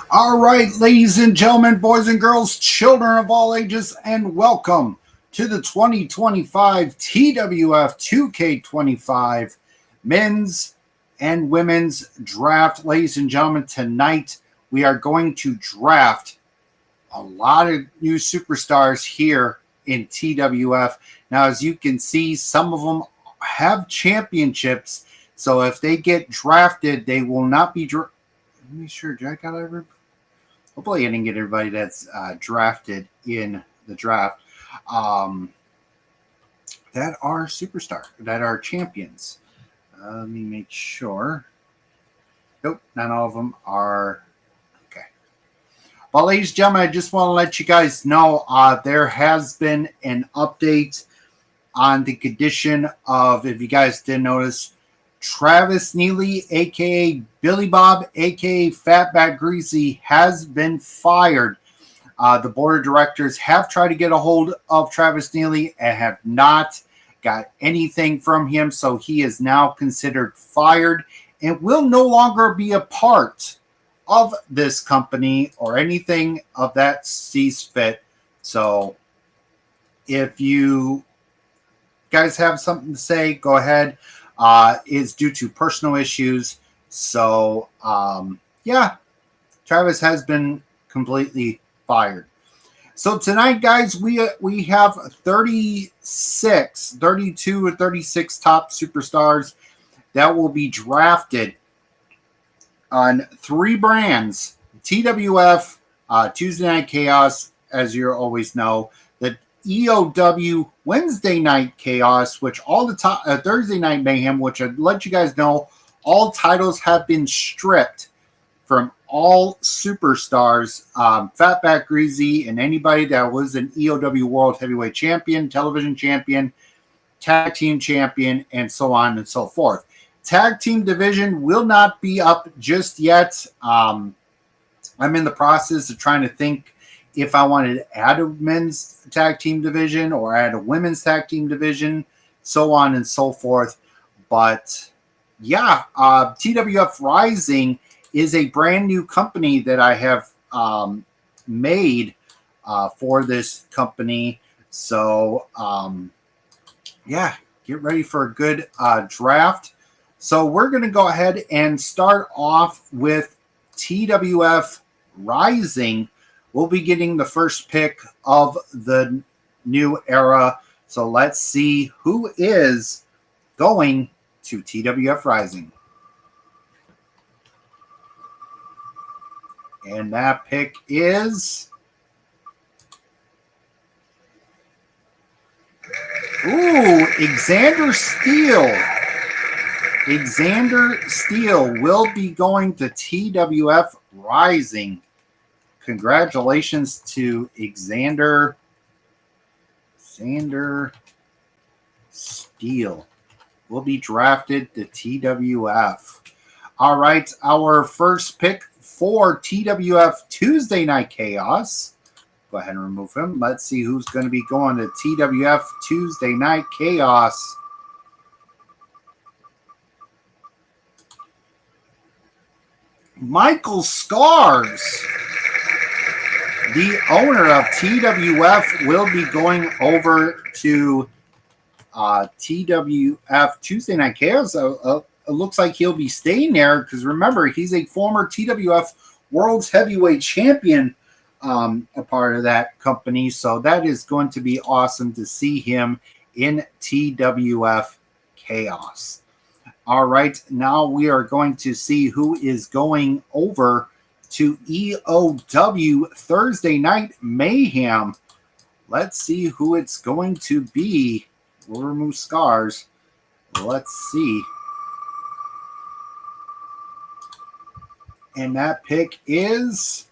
All right, ladies and gentlemen, boys and girls, children of all ages, and welcome to the 2025 TWF 2K25 Men's and Women's Draft. Ladies and gentlemen, tonight we are going to draft a lot of new superstars here in TWF. Now, as you can see, some of them have championships, so if they get drafted, they will not be. Let me sure, Jack got every. Hopefully, I didn't get everybody that's drafted in the draft that are superstar, that are champions. Let me make sure. Nope, not all of them are. Okay. Well, ladies and gentlemen, I just want to let you guys know there has been an update on the condition of, if you guys didn't notice, Travis Neely, a.k.a. Billy Bob, a.k.a. Fatback Greasy, has been fired. The board of directors have tried to get a hold of Travis Neely and have not got anything from him, so he is now considered fired and will no longer be a part of this company or anything of that sees fit. So if you guys have something to say, go ahead. Is due to personal issues. So, yeah, Travis has been completely fired. So tonight, guys, we have 32 or 36 top superstars that will be drafted on 3 brands: TWF, Tuesday Night Chaos, as you always know, the EOW Wednesday Night Chaos, which all the Thursday Night Mayhem, which I'd let you guys know, all titles have been stripped from all superstars, Fatback Greasy, and anybody that was an EOW World Heavyweight Champion, Television Champion, Tag Team Champion, and so on and so forth. Tag Team Division will not be up just yet. I'm in the process of trying to think if I wanted to add a men's tag team division or add a women's tag team division, so on and so forth. But yeah, TWF Rising is a brand new company that I have made for this company. So yeah, get ready for a good draft. So we're going to go ahead and start off with TWF Rising. We'll be getting the first pick of the new era. So let's see who is going to TWF Rising. And that pick is... Ooh, Xander Steele. Xander Steele will be going to TWF Rising. Congratulations to Xander Steele. Will be drafted to TWF. All right, our first pick for TWF Tuesday Night Chaos. Go ahead and remove him. Let's see who's going to be going to TWF Tuesday Night Chaos. Michael Scars, the owner of TWF, will be going over to TWF Tuesday Night Chaos. It looks like he'll be staying there because, remember, he's a former TWF World's Heavyweight Champion, a part of that company. So that is going to be awesome to see him in TWF Chaos. All right, now we are going to see who is going over to EOW Thursday Night Mayhem. Let's see who it's going to be. We'll remove Scars. Let's see. And that pick is...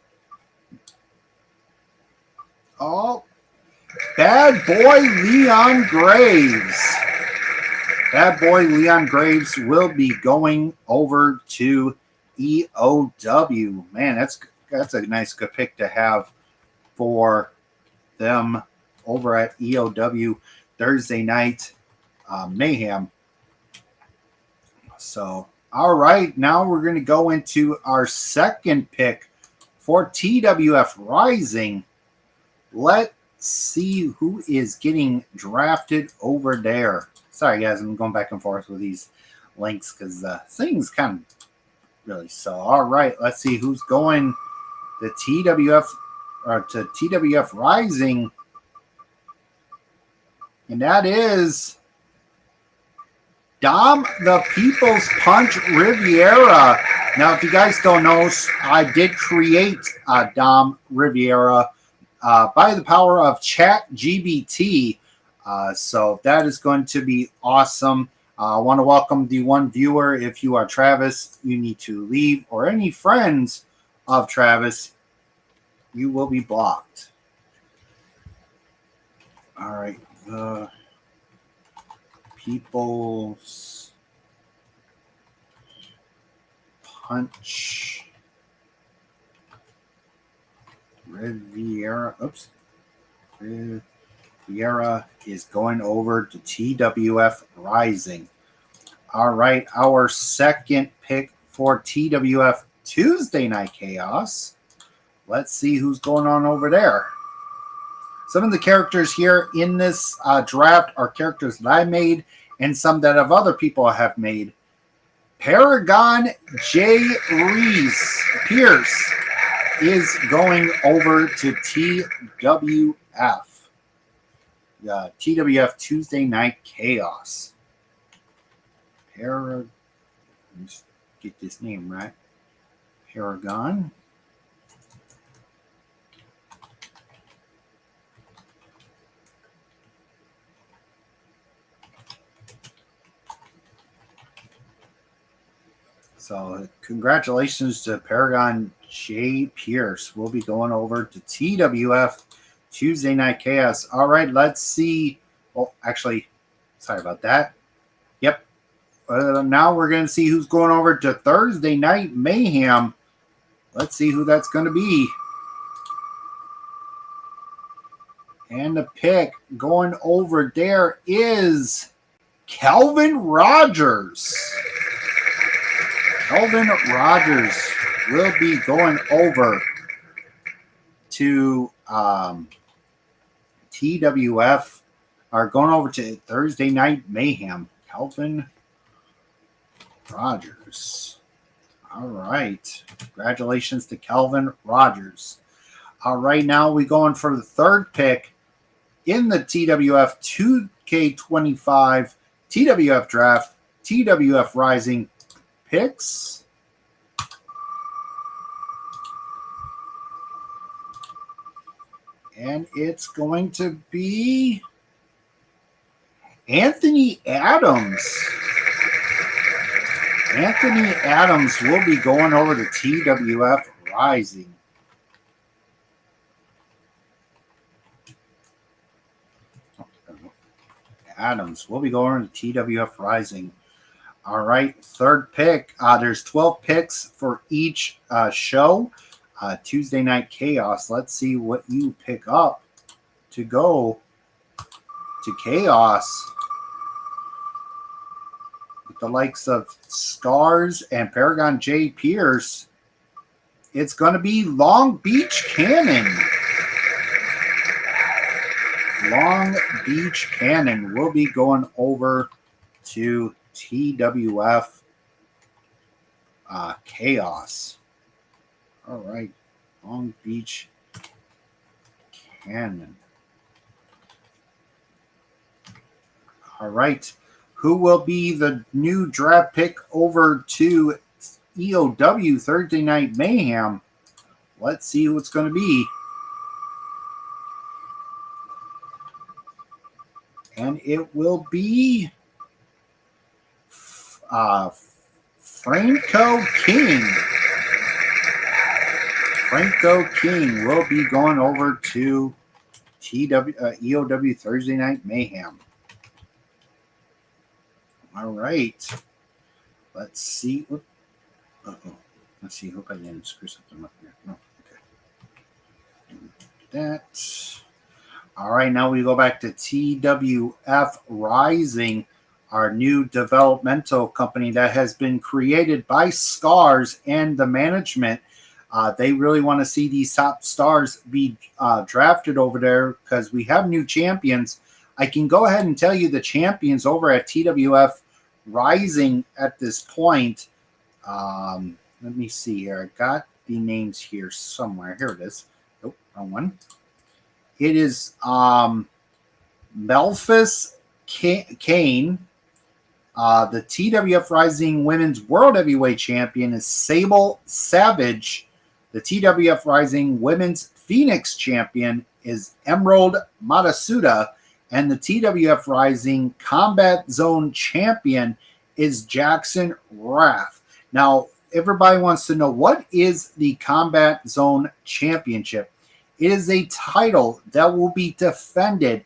Oh, Bad Boy Leon Graves. Bad Boy Leon Graves will be going over to EOW. Man, that's a nice good pick to have for them over at EOW Thursday Night Mayhem. So, all right, now we're going to go into our second pick for TWF Rising. Let's see who is getting drafted over there. Sorry, guys, I'm going back and forth with these links because things kind of really so. All right, let's see who's going to TWF or to TWF Rising, and that is Dom the People's Punch Riviera. Now, if you guys don't know, I did create Dom Riviera by the power of ChatGPT. So that is going to be awesome. I want to welcome the one viewer. If you are Travis, you need to leave, or any friends of Travis, you will be blocked. All right. People's Punch Riviera. Oops. Riviera is going over to TWF Rising. All right. Our second pick for TWF Tuesday Night Chaos. Let's see who's going on over there. Some of the characters here in this draft are characters that I made and some that other people have made. Paragon J. Pierce is going over to TWF. TWF Tuesday Night Chaos. Let me get this name right. Paragon. So congratulations to Paragon J. Pierce. We'll be going over to TWF Tuesday Night Chaos. All right, let's see. Oh, actually, sorry about that. Yep. Now we're going to see who's going over to Thursday Night Mayhem. Let's see who that's going to be. And the pick going over there is Kelvin Rogers. Kelvin Rogers will be going over to TWF, or going over to Thursday Night Mayhem. Kelvin Rogers. All right. Congratulations to Kelvin Rogers. All right, now we're going for the third pick in the TWF 2K25 TWF Draft, TWF Rising picks. And it's going to be Anthony Adams. Anthony Adams will be going over to TWF Rising. Adams will be going to TWF Rising. All right, third pick. There's 12 picks for each show. Tuesday Night Chaos. Let's see what you pick up to go to Chaos. With the likes of Scars and Paragon J. Pierce, it's going to be Long Beach Cannon. Long Beach Cannon will be going over to TWF Chaos. All right, Long Beach Cannon. All right, who will be the new draft pick over to EOW Thursday Night Mayhem? Let's see who it's going to be. And it will be Franco King. Franco King will be going over to EOW Thursday Night Mayhem. All right. Let's see. Let's see. Hope I didn't screw something up here. No. Okay. That. All right. Now we go back to TWF Rising, our new developmental company that has been created by Scars and the management. They really want to see these top stars be drafted over there because we have new champions. I can go ahead and tell you the champions over at TWF Rising at this point. Let me see here. I got the names here somewhere. Here it is. Oh, wrong one. It is Melphis Kane. The TWF Rising Women's World Heavyweight Champion is Sable Savage. The TWF Rising Women's Phoenix Champion is Emerald Matasuda. And the TWF Rising Combat Zone Champion is Jackson Rath. Now, everybody wants to know, what is the Combat Zone Championship? It is a title that will be defended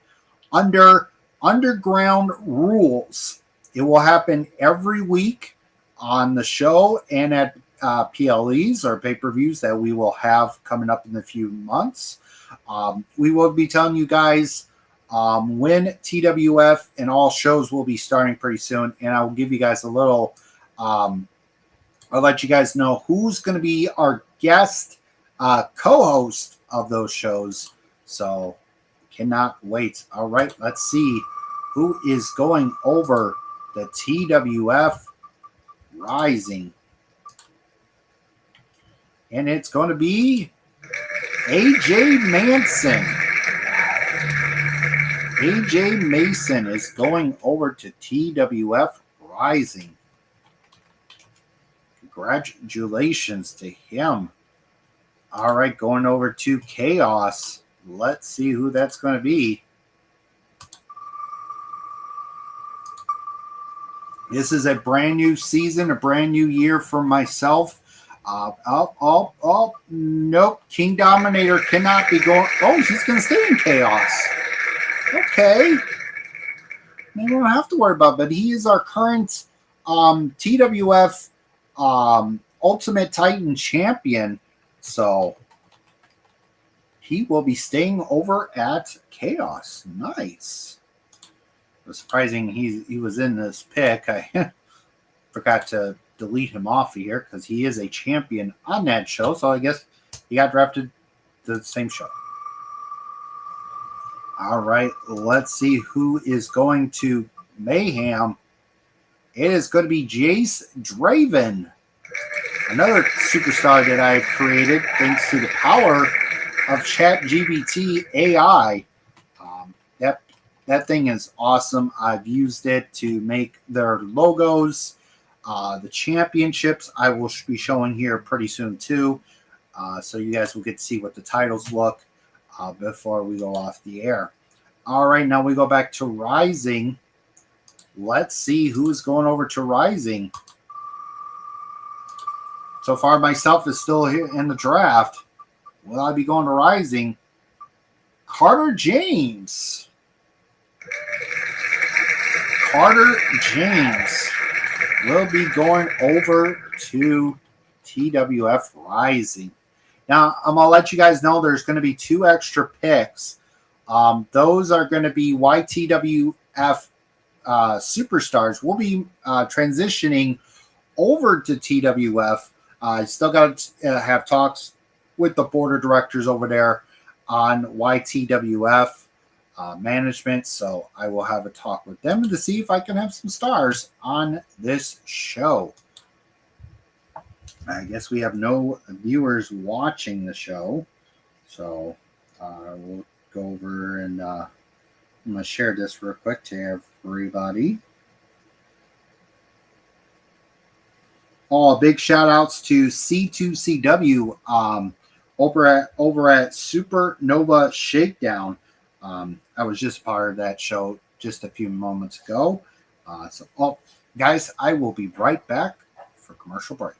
under underground rules. It will happen every week on the show and at PLEs or pay-per-views that we will have coming up in a few months. We will be telling you guys when TWF and all shows will be starting pretty soon, and I will give you guys a little I'll let you guys know who's going to be our guest co-host of those shows. So cannot wait. All right, let's see who is going over the TWF Rising. And it's going to be AJ Manson. AJ Mason is going over to TWF Rising. Congratulations to him. All right, going over to Chaos. Let's see who that's going to be. This is a brand new season, a brand new year for myself. Nope. King Dominator cannot be going. Oh, he's going to stay in Chaos. Okay. We don't have to worry about it, but he is our current TWF Ultimate Titan champion. So he will be staying over at Chaos. Nice. It was surprising he was in this pick. I forgot to delete him off of here because he is a champion on that show. So I guess he got drafted to the same show. All right, let's see who is going to Mayhem. It is going to be Jace Draven, another superstar that I've created thanks to the power of ChatGPT AI. That thing is awesome. I've used it to make their logos. The championships I will be showing here pretty soon too. So you guys will get to see what the titles look before we go off the air. All right, now we go back to Rising. Let's see who's going over to Rising. So far, myself is still here in the draft. Will I be going to Rising? Carter James. Carter James will be going over to TWF Rising. Now, I'm going to let you guys know there's going to be 2 extra picks. Those are going to be YTWF superstars. We'll be transitioning over to TWF. I still got to have talks with the board of directors over there on YTWF management, so I will have a talk with them to see if I can have some stars on this show. I guess we have no viewers watching the show, so we'll go over and I'm going to share this real quick to everybody. Oh, big shout outs to C2CW over at Supernova Shakedown. I was just part of that show just a few moments ago. Guys, I will be right back for commercial break.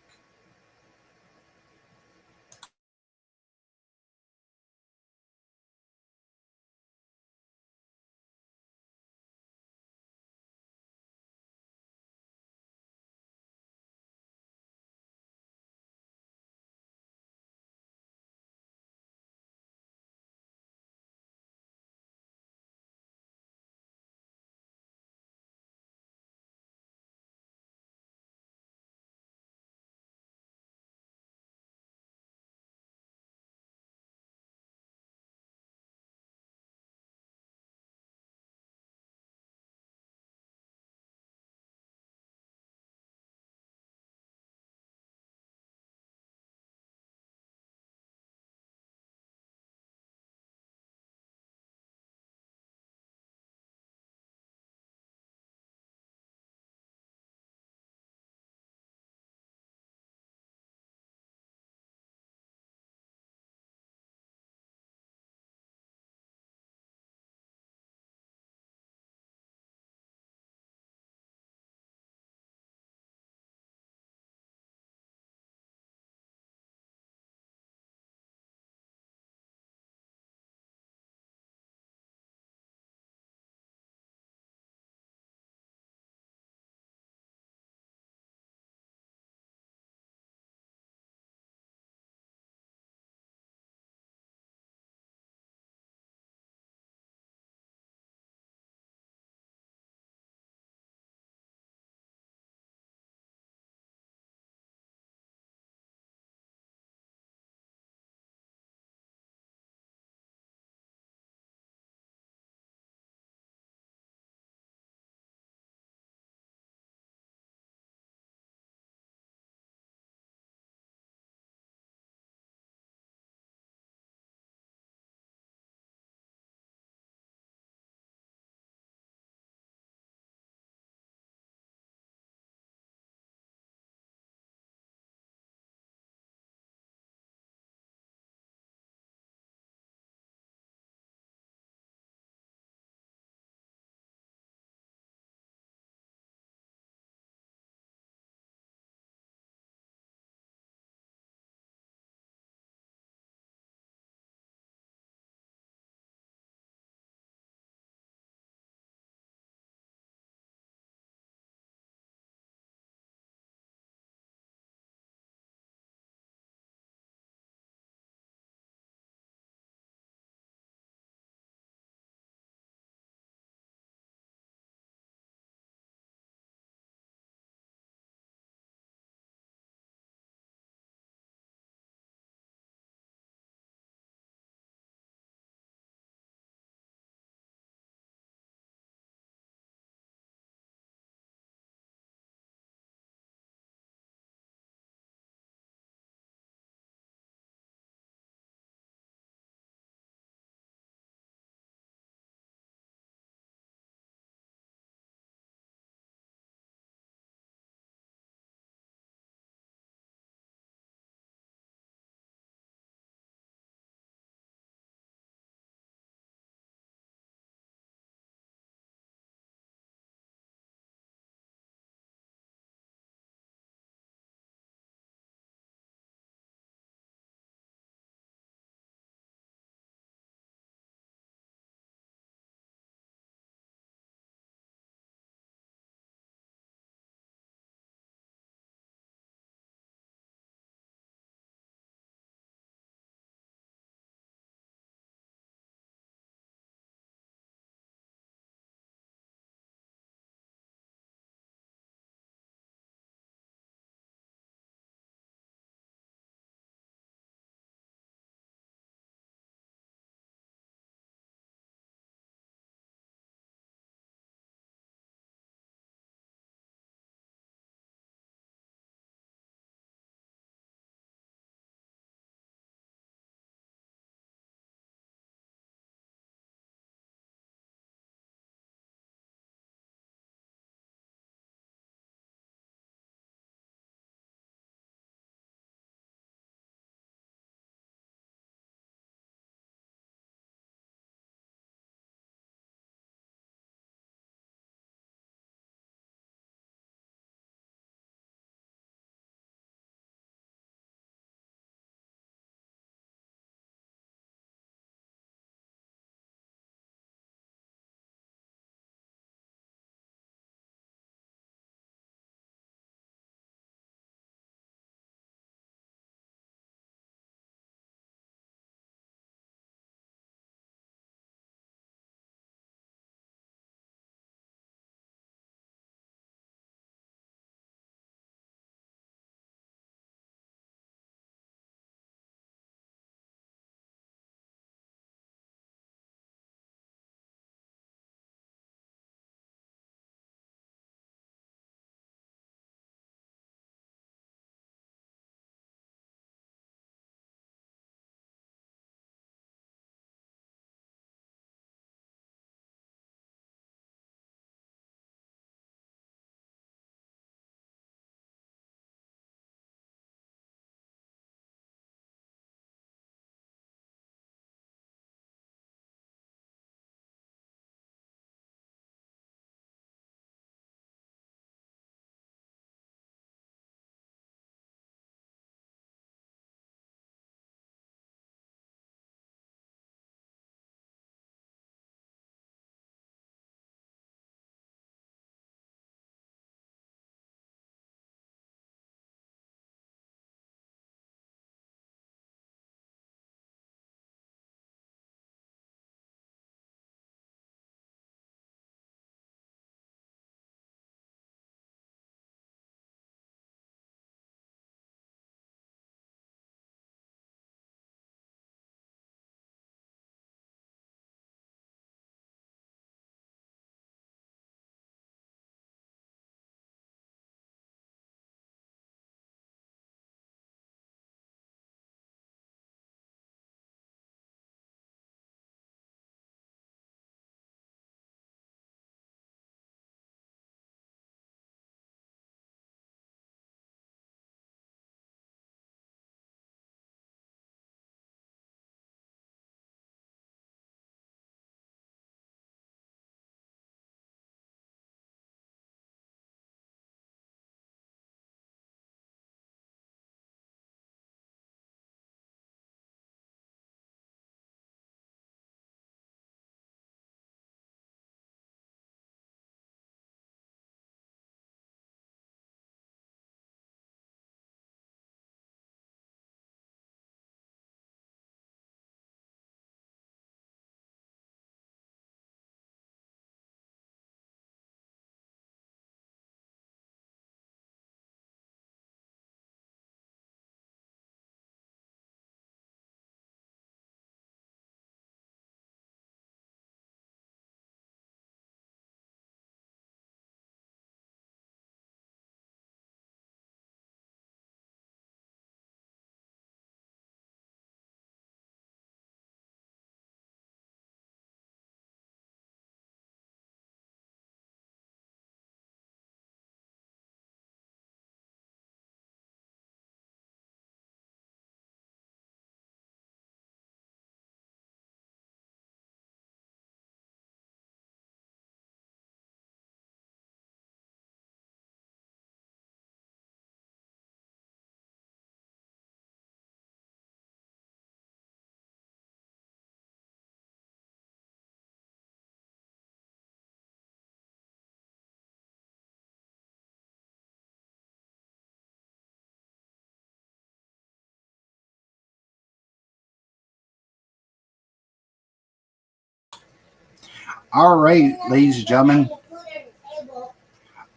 All right, ladies and gentlemen.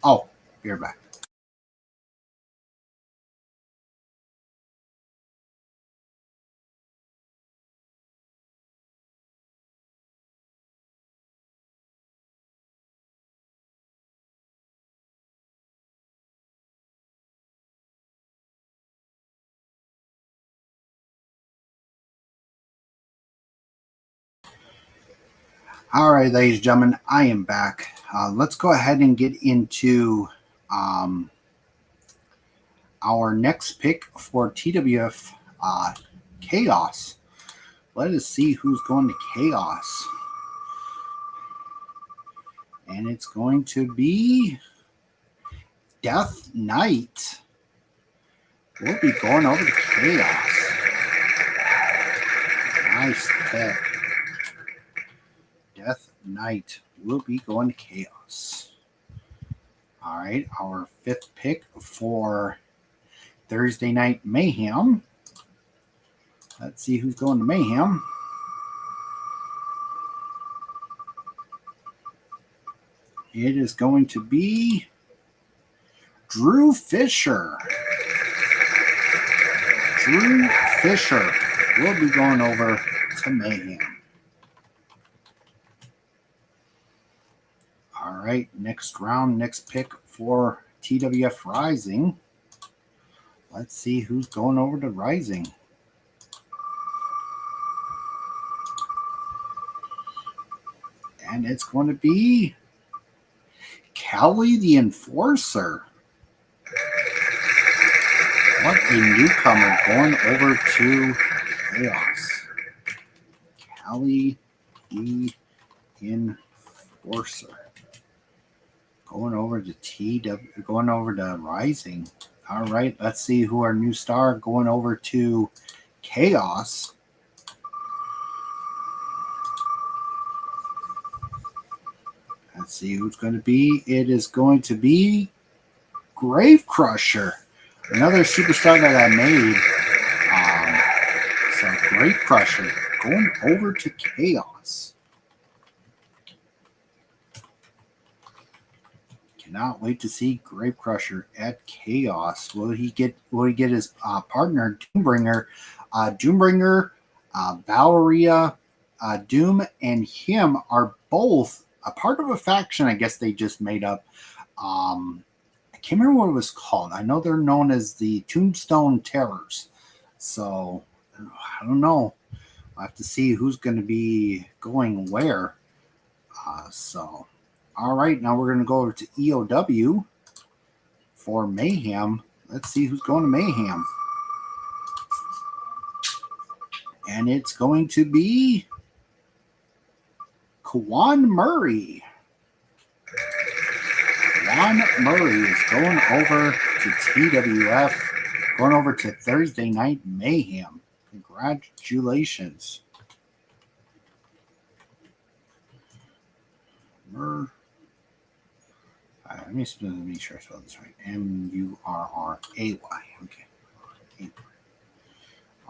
Oh, you're back. All right, ladies and gentlemen, I am back. Let's go ahead and get into um, our next pick for TWF Chaos. Let us see who's going to Chaos. And it's going to be Death Knight. We'll be going over to Chaos. Nice pick. Death Knight will be going to Chaos. All right, our fifth pick for Thursday Night Mayhem. Let's see who's going to Mayhem. It is going to be Drew Fisher. Drew Fisher will be going over to Mayhem. All right, next round, next pick for TWF Rising. Let's see who's going over to Rising. And it's going to be Kelly the Enforcer. What a newcomer going over to Chaos. Kelly the Enforcer. Going over to Rising. All right, let's see who our new star going over to Chaos. Let's see who's going to be. It is going to be Grave Crusher, another superstar that I made. So Grave Crusher going over to Chaos. Cannot wait to see Grave Crusher at Chaos. Will he get his partner Doombringer? Doombringer, Valeria, Doom, and him are both a part of a faction. I guess they just made up. I can't remember what it was called. I know they're known as the Tombstone Terrors. So I don't know. I'll have to see who's going to be going where. All right, now we're going to go over to EOW for Mayhem. Let's see who's going to Mayhem. And it's going to be Kwan Murray. Kwan Murray is going over to TWF, going over to Thursday Night Mayhem. Congratulations. Let me make sure I spell this right. Murray. Okay.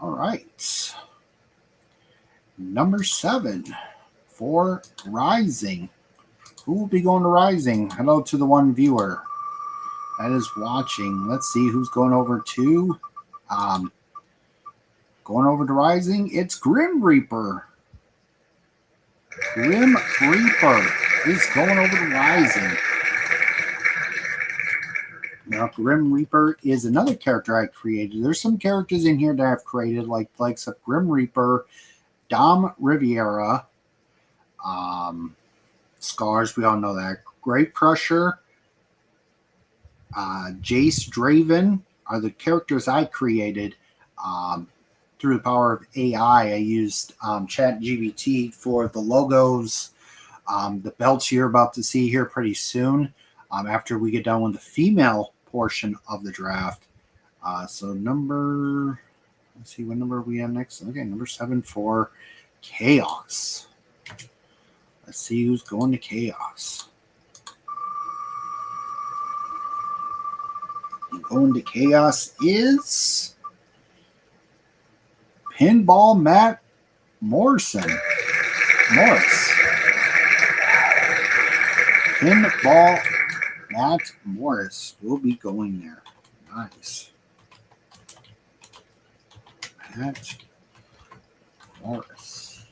All right. Number 7 for Rising. Who will be going to Rising? Hello to the one viewer that is watching. Let's see who's going over to Rising. It's Grim Reaper. Grim Reaper is going over to Rising. Now, Grim Reaper is another character I created. There's some characters in here that I've created, like likes of Grim Reaper, Dom Riviera, Scars, we all know that. Grave Crusher, Jace Draven are the characters I created through the power of AI. I used ChatGPT for the logos, the belts you're about to see here pretty soon after we get done with the female portion of the draft. Let's see what number we have next. Okay, number 7 for Chaos. Let's see who's going to Chaos. Going to Chaos is Pinball Matt Morris. Pinball Matt Morris will be going there. Nice. Matt Morris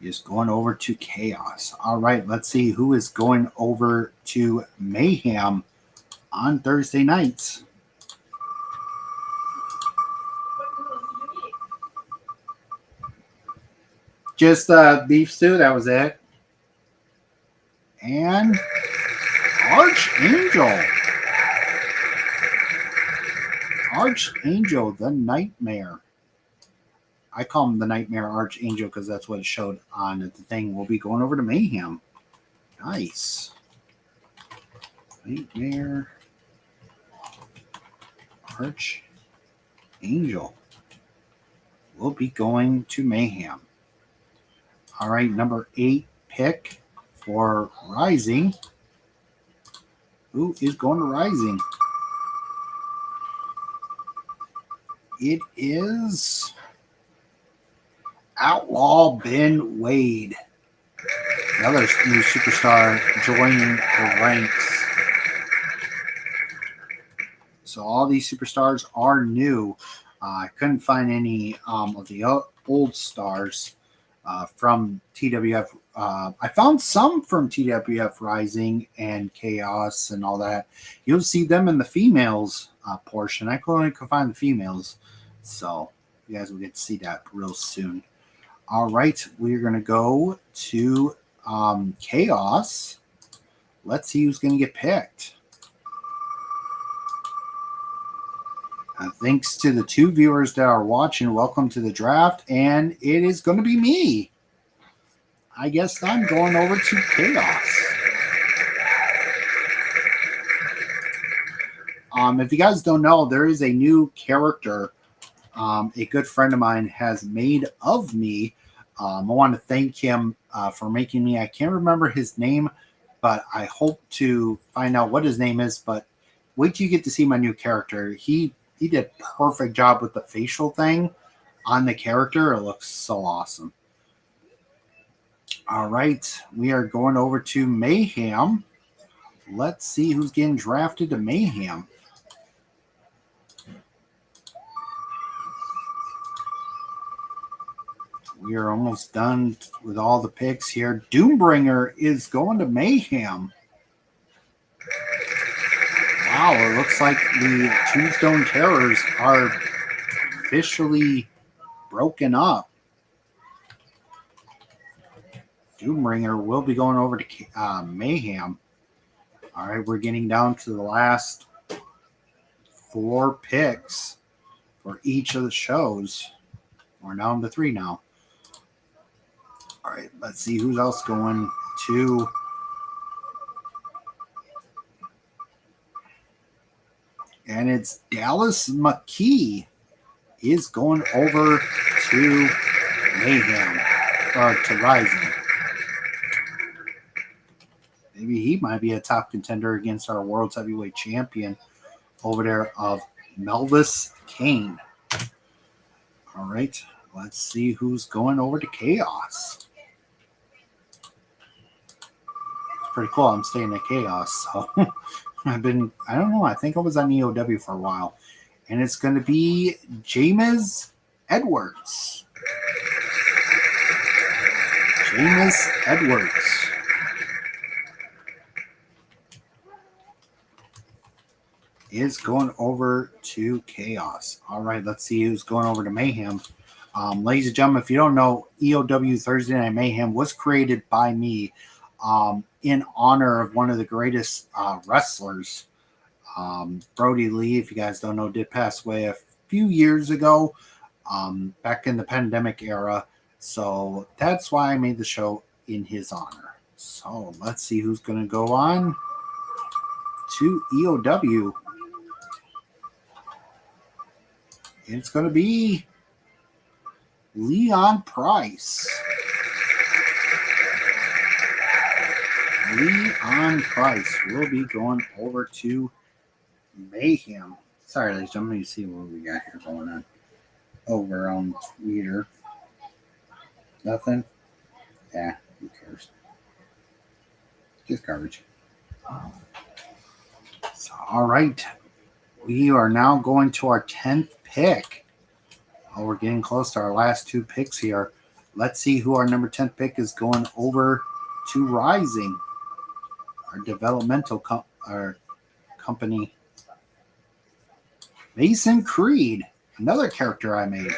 is going over to Chaos. All right, let's see who is going over to Mayhem on Thursday nights. Just beef stew, that was it. And Archangel. Archangel, the Nightmare. I call him the Nightmare Archangel because that's what it showed on the thing. We'll be going over to Mayhem. Nice. Nightmare Archangel. We'll be going to Mayhem. All right, number 8 pick for Rising. Who is going to Rising? It is Outlaw Ben Wade. Another new superstar joining the ranks. So all these superstars are new. I couldn't find any of the old stars from TWF. I found some from TWF Rising and Chaos and all that. You'll see them in the females portion. I only could find the females. So you guys will get to see that real soon. All right, we're going to go to Chaos. Let's see who's going to get picked. Thanks to the 2 viewers that are watching, welcome to the draft, and it is going to be me. I guess I'm going over to Chaos. If you guys don't know, there is a new character a good friend of mine has made of me. I want to thank him for making me. I can't remember his name, but I hope to find out what his name is. But wait till you get to see my new character. He did a perfect job with the facial thing on the character. It looks so awesome. All right, we are going over to Mayhem. Let's see who's getting drafted to Mayhem. We are almost done with all the picks here. Doombringer is going to Mayhem. Wow, it looks like the Tombstone Terrors are officially broken up. Doombringer will be going over to Mayhem. All right, we're getting down to the last 4 picks for each of the shows. We're down to 3 now. All right, let's see who's else going to. And it's Dallas McKee is going over to Mayhem, or to Rising. Maybe he might be a top contender against our World Heavyweight Champion over there of Melvis Kane. All right, let's see who's going over to Chaos. It's pretty cool. I'm staying at Chaos, so I don't know, I think I was on EOW for a while. And it's going to be James Edwards. James Edwards. Is going over to Chaos. All right, let's see who's going over to Mayhem. Ladies and gentlemen, if you don't know, EOW Thursday Night Mayhem was created by me in honor of one of the greatest wrestlers. Brody Lee, if you guys don't know, did pass away a few years ago, back in the pandemic era. So that's why I made the show in his honor. So let's see who's going to go on to EOW. It's going to be Leon Price. Leon Price will be going over to Mayhem. Sorry, ladies and gentlemen, you see what we got here going on over on Twitter. Nothing? Yeah, who cares? Just garbage. So, all right. We are now going to our 10th pick. Oh, we're getting close to our last two picks here. Let's see who our number 10th pick is going over to Rising, our developmental company. Mason Creed, another character I made.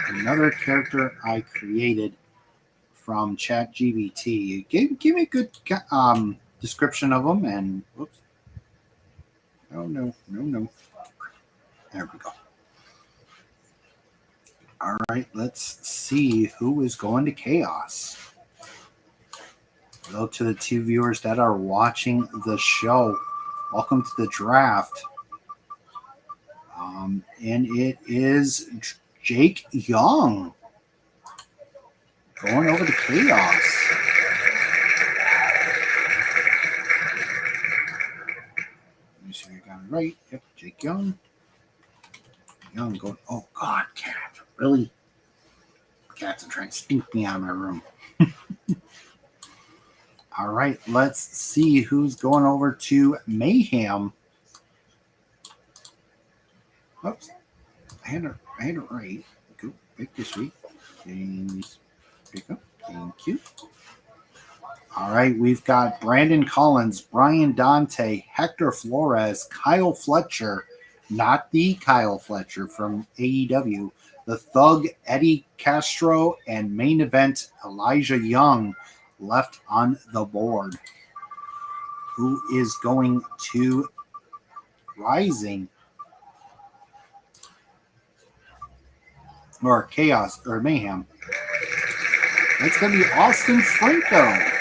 Another character I created from ChatGPT. Give me a good description of them, and whoops. Oh, no. There we go. All right, let's see who is going to Chaos. Hello to the two viewers that are watching the show. Welcome to the draft. And it is Jake Young going over to Chaos. Let me see if I got it right. Yep, Jake Young. Young going. Oh God, cat! Really? Cats are trying to stink me out of my room. All right, let's see who's going over to Mayhem. Oops, I had it right. Go pick this week. James, pick up. Thank you. All right, we've got Brandon Collins, Brian Dante, Hector Flores, Kyle Fletcher, not the Kyle Fletcher from AEW, the Thug Eddie Castro, and main event Elijah Young left on the board. Who is going to Rising? Or Chaos, or Mayhem. It's going to be Austin Franco.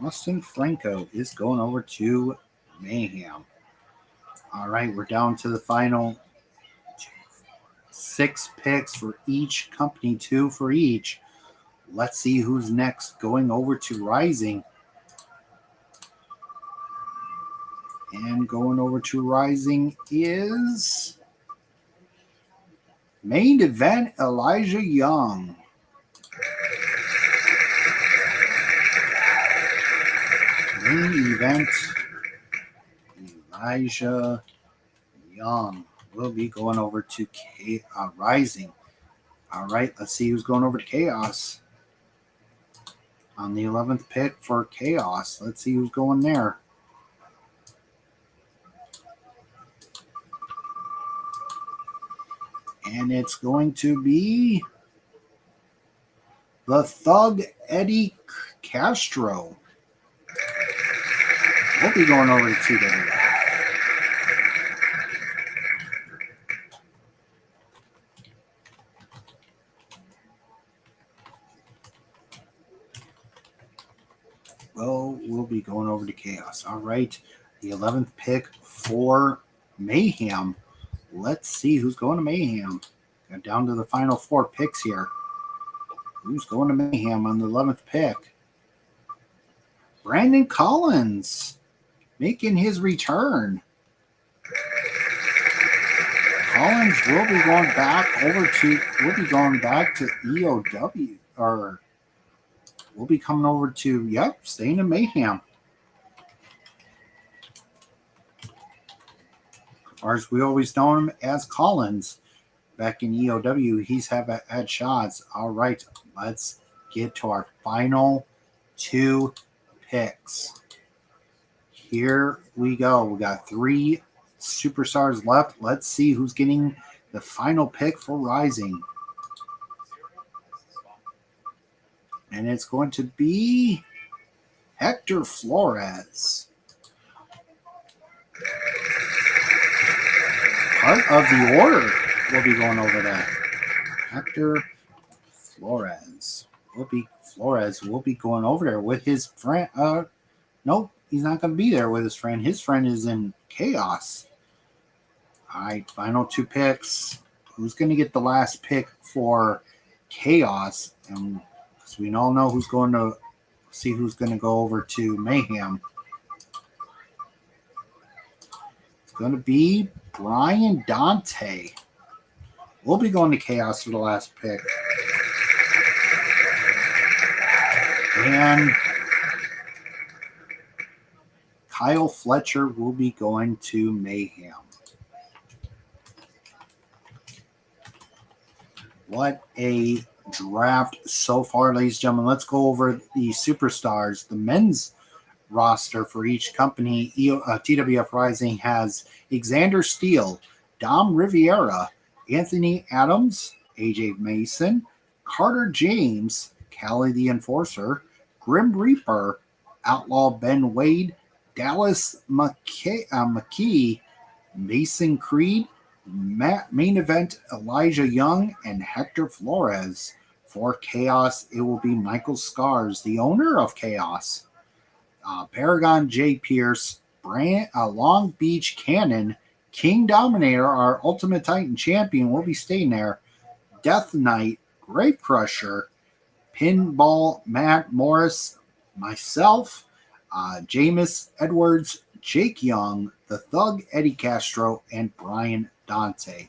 Austin Franco is going over to Mayhem. All right, we're down to the final 6 picks for each company, 2 for each. Let's see who's next going over to Rising. And going over to Rising is main event Elijah Young. Main event Elijah Young will be going over to Rising. All right, let's see who's going over to Chaos. On the 11th pick for Chaos. Let's see who's going there. And it's going to be the Thug Eddie Castro. We'll be going over to TWF. Well, we'll be going over to Chaos. All right. The 11th pick for Mayhem. Let's see who's going to Mayhem. Got down to the final 4 picks here. Who's going to Mayhem on the 11th pick? Brandon Collins making his return. Collins will be going back over to, EOW, or we'll be coming over to, staying in Mayhem. Or as we always know him as Collins. Back in EOW, he's had shots. All right, let's get to our final 2 picks. Here we go. We got 3 superstars left. Let's see who's getting the final pick for Rising. And it's going to be Hector Flores. Part of the order will be going over there. Hector Flores will be going over there with his friend. Nope, he's not going to be there with his friend. His friend is in Chaos. All right, final 2 picks. Who's going to get the last pick for Chaos? And because we all know who's going to see who's going to go over to Mayhem. It's going to be Brian Dante We'll be going to Chaos for the last pick. And Kyle Fletcher will be going to Mayhem. What a draft so far, ladies and gentlemen. Let's go over the superstars. The men's roster for each company. TWF Rising has Xander Steele, Dom Riviera, Anthony Adams, AJ Mason, Carter James, Callie the Enforcer, Grim Reaper, Outlaw Ben Wade, Dallas McKee, Mason Creed, main event Elijah Young, and Hector Flores. For Chaos, it will be Michael Scars, the owner of Chaos. Paragon J. Pierce, Long Beach Cannon, King Dominator, our Ultimate Titan champion, will be staying there. Death Knight, Grave Crusher, Pinball Matt Morris, myself, Jameis Edwards, Jake Young, The Thug Eddie Castro, and Brian Dante.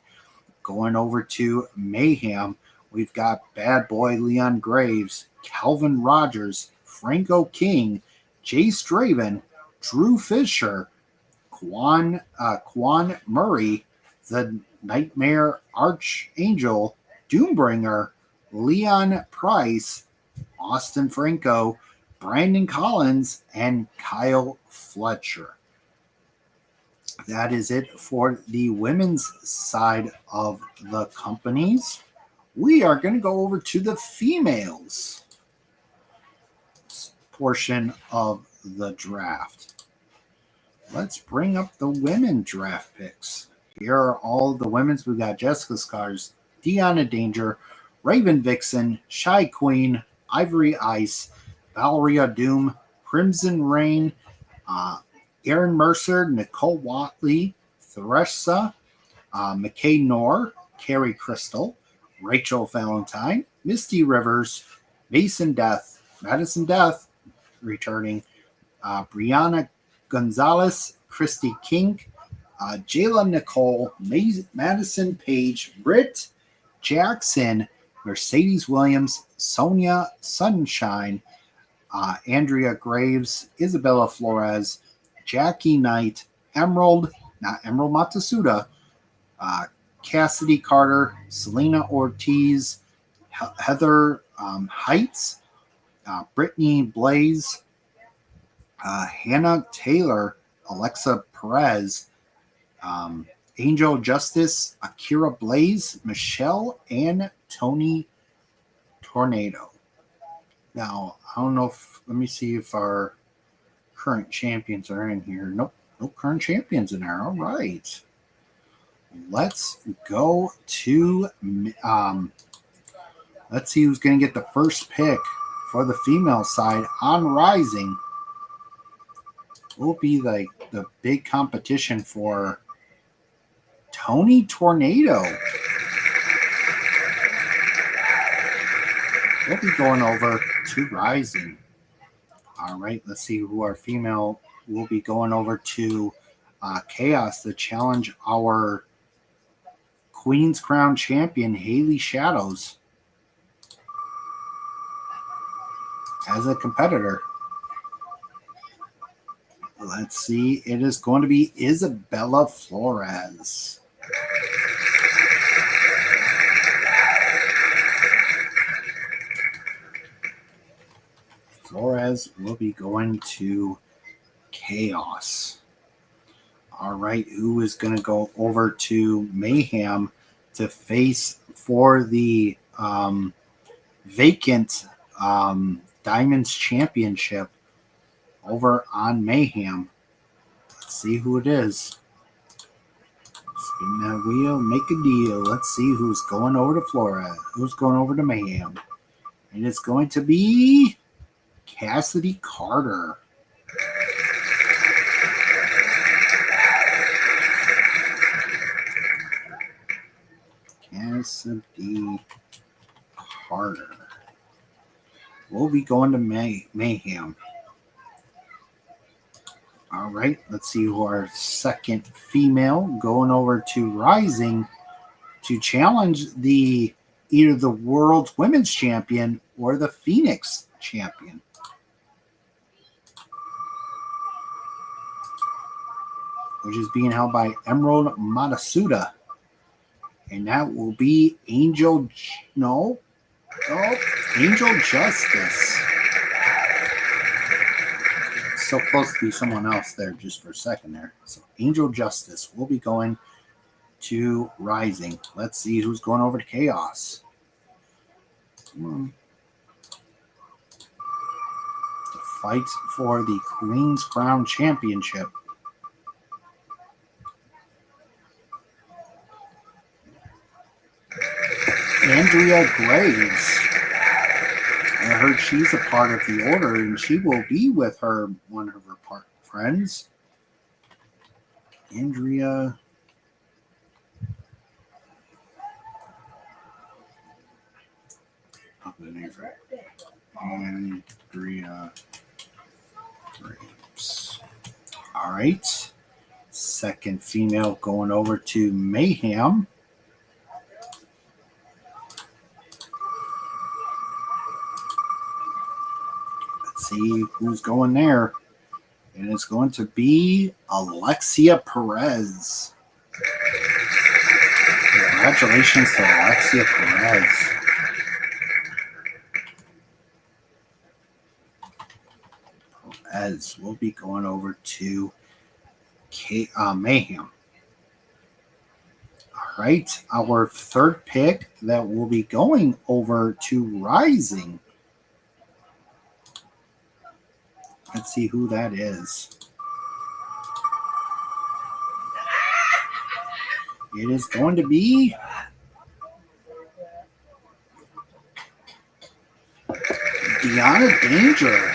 Going over to Mayhem, we've got Bad Boy Leon Graves, Calvin Rogers, Franco King, Jay Straven, Drew Fisher, Quan Murray, The Nightmare Archangel, Doombringer, Leon Price, Austin Franco, Brandon Collins, and Kyle Fletcher. That is it for the women's side of the companies. We are going to go over to the females portion of the draft. Let's bring up the women draft picks. Here are all the women's. We've got Jessica Scars, Deanna Danger, Raven Vixen, Shy Queen, Ivory Ice, Valeria Doom, Crimson Rain, Aaron Mercer, Nicole Watley, Theresa, McKay Knorr, Carrie Crystal, Rachel Valentine, Misty Rivers, Mason Death, Madison Death returning, Brianna Gonzalez, Christy King, Jayla Nicole, Madison Page, Britt Jackson, Mercedes Williams, Sonia Sunshine, Andrea Graves, Isabella Flores, Jackie Knight, Emerald Matsuda, Cassidy Carter, Selena Ortiz, Heather Heights, Brittany Blaze, Hannah Taylor, Alexa Perez, Angel Justice, Akira Blaze, Michelle, and Tony Tornado. Now, I don't know if, let me see if our current champions are in here. Nope, no current champions in there. All right. Let's go to, let's see who's going to get the first pick for the female side on Rising. Will be like the big competition for Tony Tornado. We'll be going over to Rising. All right, let's see who our female will be going over to Chaos to challenge our Queen's Crown champion, Haley Shadows, as a competitor. Let's see. It is going to be Isabella Flores. Flores will be going to Chaos. All right. Who is going to go over to Mayhem to face for the vacant Diamonds Championship over on Mayhem? Let's see who it is. Spin that wheel, make a deal. Let's see who's going over to Flores. Who's going over to Mayhem? And it's going to be Cassidy Carter. Cassidy Carter. We'll be going to Mayhem. All right, let's see who our second female going over to Rising to challenge either the World's Women's Champion or the Phoenix Champion. Which is being held by Emerald Matasuda. And that will be Angel Justice. So close to be someone else there just for a second there. So Angel Justice will be going to Rising. Let's see who's going over to Chaos. Come on. The fight for the Queen's Crown Championship. Andrea Graves. I heard she's a part of the Order, and she will be with one of her friends. Andrea. Andrea Graves. All right. Second female going over to Mayhem. See who's going there. And it's going to be Alexia Perez. Congratulations to Alexia Perez. Perez will be going over to Mayhem. All right, our third pick that will be going over to Rising. Let's see who that is. It is going to be Deanna Danger.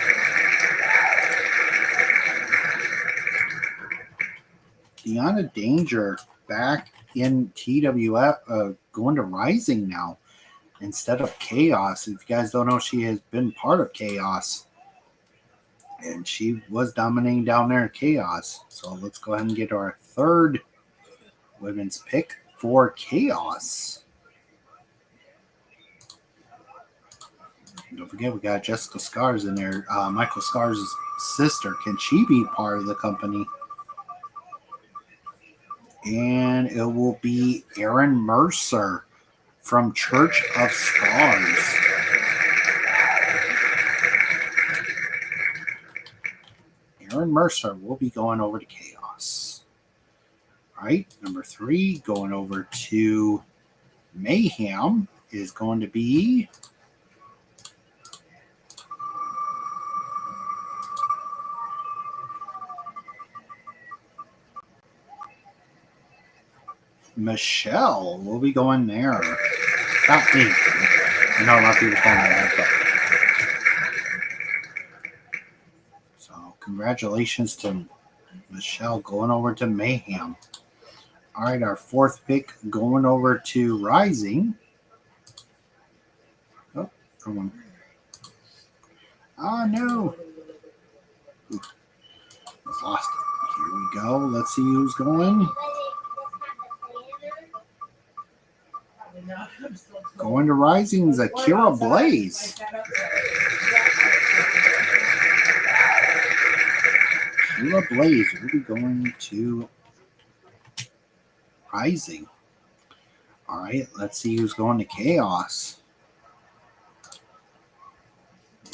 Deanna Danger back in TWF, going to Rising now instead of Chaos. If you guys don't know, she has been part of Chaos. And she was dominating down there in Chaos. So let's go ahead and get our third women's pick for Chaos. And don't forget, we got Jessica Scars in there. Michael Scars' sister. Can she be part of the company? And it will be Erin Mercer from Church of Scars. Erin Mercer will be going over to Chaos. All right, number 3 going over to Mayhem is going to be Michelle. Will be going there. Not me. I know a lot of people call me that, but congratulations to Michelle going over to Mayhem. All right, our fourth pick going over to Rising. Oh, come on. Oh, no. Just lost it. Here we go. Let's see who's going. Going to Rising is Akira Blaze. Akira Blaze will be going to Rising. All right, let's see who's going to Chaos.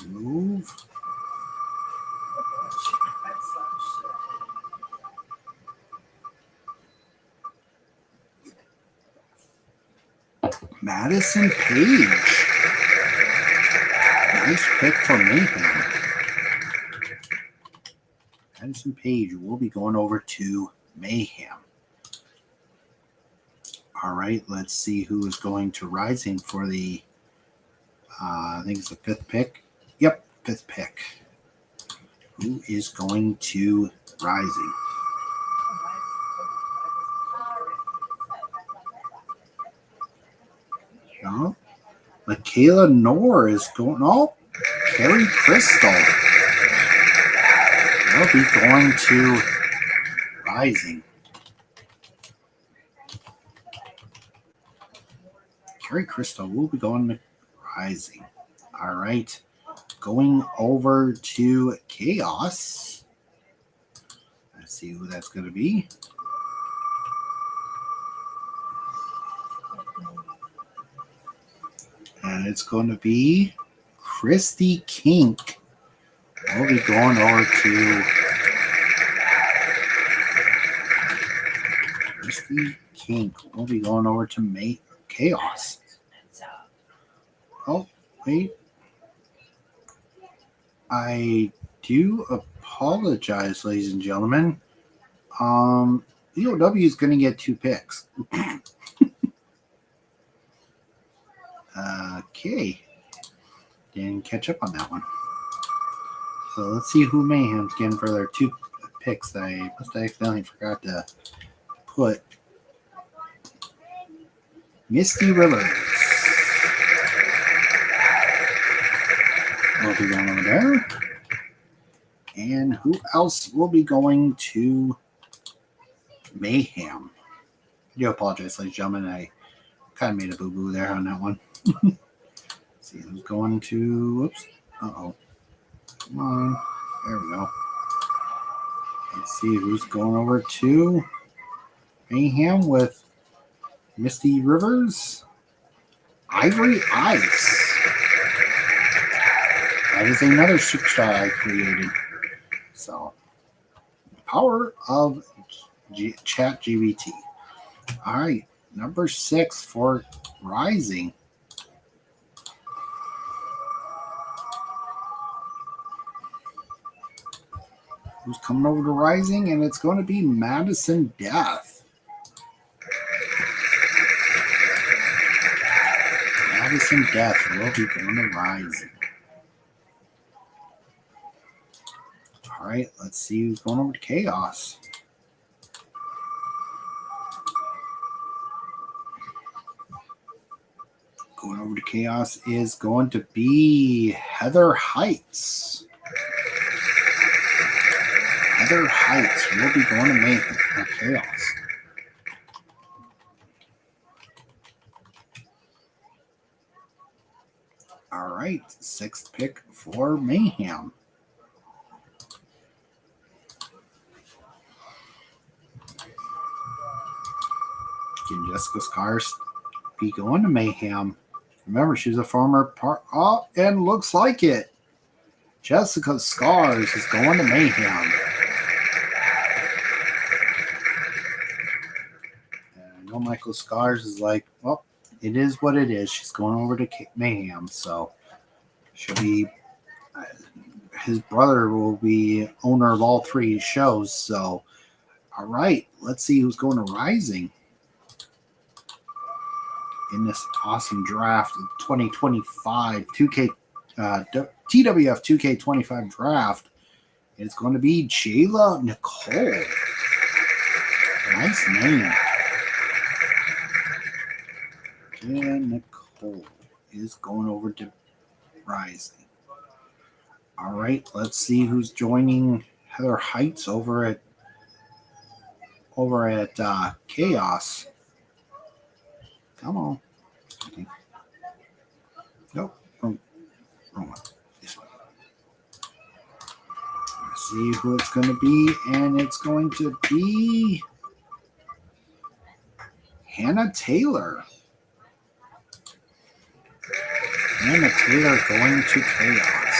Move. Madison Page. Nice pick for Mayhem. Madison Page will be going over to Mayhem. All right, let's see who is going to Rising for the, I think it's the 5th pick. Yep, 5th pick. Who is going to Rising? Oh, Michaela Knorr is going. Oh, Carrie Crystal. They'll be going to Rising. Gary Crystal will be going to Rising. All right. Going over to Chaos. Let's see who that's going to be. And it's going to be Christy Kink. We'll be going over to Christy Kink. We'll be going over to Chaos. Oh, wait. I do apologize, ladies and gentlemen. EOW is going to get 2 picks. Okay. Didn't catch up on that one. So let's see who Mayhem's getting for their 2 picks that I must have accidentally forgot to put. Misty Rivers. We'll be going over there. And who else will be going to Mayhem? I do apologize, ladies and gentlemen. I kind of made a boo-boo there on that one. Let's see who's going to... Whoops. Uh-oh. Come on. There we go. Let's see who's going over to Mayhem with Misty Rivers. Ivory Ice. That is another superstar I created. So, power of ChatGPT. All right, number 6 for Rising. Who's coming over to Rising? And it's going to be Madison Death. Madison Death will be going to Rising. All right, let's see who's going over to Chaos. Going over to Chaos is going to be Heather Heights. Heather Heights will be going to Mayhem or Chaos. All right, 6th pick for Mayhem. Can Jessica Scars be going to Mayhem? Remember, she's a former part. Oh, and looks like it. Jessica Scars is going to Mayhem. And I know Michael Scars is like, well, it is what it is. She's going over to Mayhem, so she'll be. His brother will be owner of all 3 shows. So, all right, let's see who's going to Rising in this awesome draft, 2025 2K TWF 2K25 Draft. It's going to be Jayla Nicole. Nice name. Jayla Nicole is going over to Rising. All right, let's see who's joining Heather Heights over at Chaos. Come on. Okay. Nope. Wrong one. This one. Let's see who it's going to be. And it's going to be Hannah Taylor. Hannah Taylor going to Chaos.